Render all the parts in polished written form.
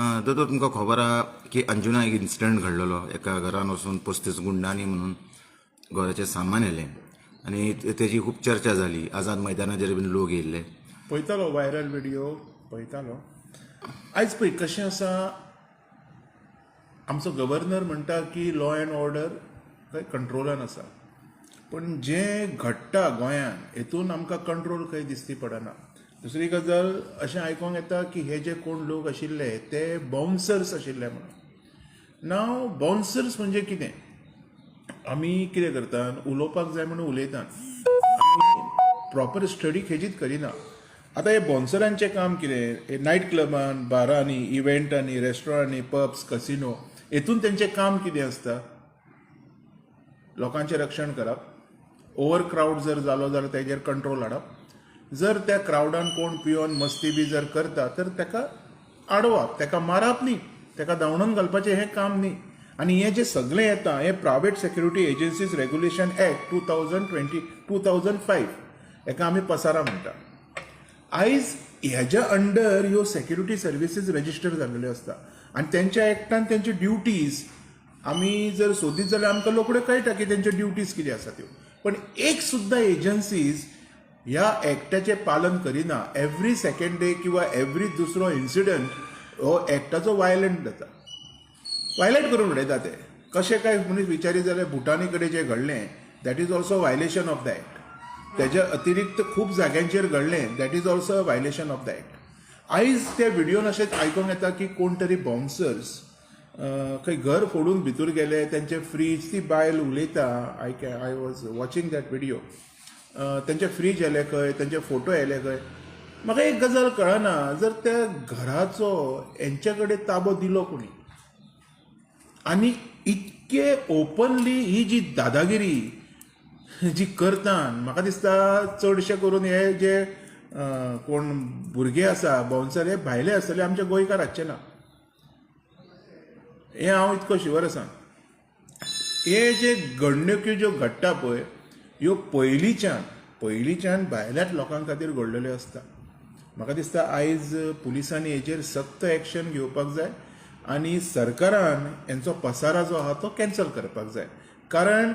दोतोर तुमकां खबर आहा की अंजुना एक इन्सिडंट घडलेलो एका घरान वचून 35 गुंडांनी म्हणून घराचें सामान येलें आनी तेजी खूब चर्चा जाली. आझाद मैदानाचेर बीन लोक येयल्ले. पळयतालो व्हायरल व्हिडिओ पळयतालो. आयज पळय कशें आसा, आमचो गव्हर्नर म्हणटा की लॉ अँड ऑर्डर खंय कंट्रोलान आसा, पण जें घडटा गोंयान हेतून आमकां कंट्रोल खंय दिसती पडना. दुसरी गजाल अशें आयकोंक येता की हे जे कोण लोक आशिल्ले ते बाउन्सर्स आशिल्ले म्हणून. नाव बाउन्सर्स म्हणजे कितें? आमी कितें करतात, उलोवपाक जाय म्हणून उलयतात, प्रॉपर स्टडी खंयचीच करिना. आतां हे बाउन्सरांचें काम कितें? हे नायट क्लबान, बारांनी, इव्हेंटांनी, रेस्टॉरंटांनी, पब्स, कसिनो हेतून तेंचें काम कितें आसता? लोकांचें रक्षण करप. ओवर क्रावड जर जालो जाल्यार तेजेर कंट्रोल हाडप. जर त्या क्रावडान कोण पियोन मस्ती बी जर करता तर ताका आडोवप, ताका मारप न्ही, ताका धांवडोवन घालपाचें हें काम न्ही. आनी हें जें सगळें येता हें private security agencies regulation act 2005 हेका आमी पसारा म्हणटा. आयज हेज्या अंडर ह्यो सेक्युरिटी सर्विसीस रजिस्टर जाल्ल्यो आसता आनी तेंच्या एक्टान तेंच्यो ड्युटीज आमी जर सोदीत जाल्यार आमकां रोखड्यो कळटा की तेंच्यो ड्युटीज कितें आसा त्यो. पण एक सुद्दां एजन्सीज ह्या एक्टाचें पालन करिना. एवरी सेकंड डे किंवा एवरी दुसरो इन्सिडंट हो एक्टाचो वायलेंट जाता, वायलेट करून उडयता ते. कशें काय मनीस विचारीत जाल्यार भुटानी कडेन जें घडलें that is also violation of the act. तेज्या अतिरिक्त खूब जाग्यांचेर घडलें that is also a violation of the act. आयज त्या व्हिडिओन अशें आयकोंक येता की कोण तरी बाउन्सर्स खंय घर फोडून भितर गेले, तेंचे फ्रीज, ती बायल उलयता, I was watching that video. तेंचे फ्रीज येले खंय, तेंचे फोटो येले खंय. म्हाका एक गजाल कळना, जर त्या घराचो हेंच्या कडेन ताबो दिलो कोणी आनी इतके ओपनली ही जी दादागिरी जी करतात, म्हाका दिसता चडशे करून हे जे कोण भुरगे आसा बाउन्सर हे भायले आसतले, आमचे गोंयकार आसचे ना, हें हांव इतको शुअर आसा. हे जे घडणुक्यो ज्यो घडटा पळय ह्यो पयलींच्यान भायल्याच लोकां खातीर घडलेल्यो आसता. म्हाका दिसता आयज पुलिसांनी हेचेर सक्त एक्शन घेवपाक जाय आनी सरकारान हेंचो पसारा जो आहा तो कॅन्सल करपाक जाय. कारण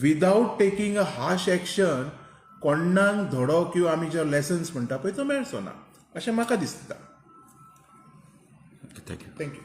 without taking a harsh action कोणाक धडो किंवा आमी जो लेसन्स म्हणटा पळय तो मेळचो ना अशें म्हाका दिसता. थँक्यू. थँक्यू.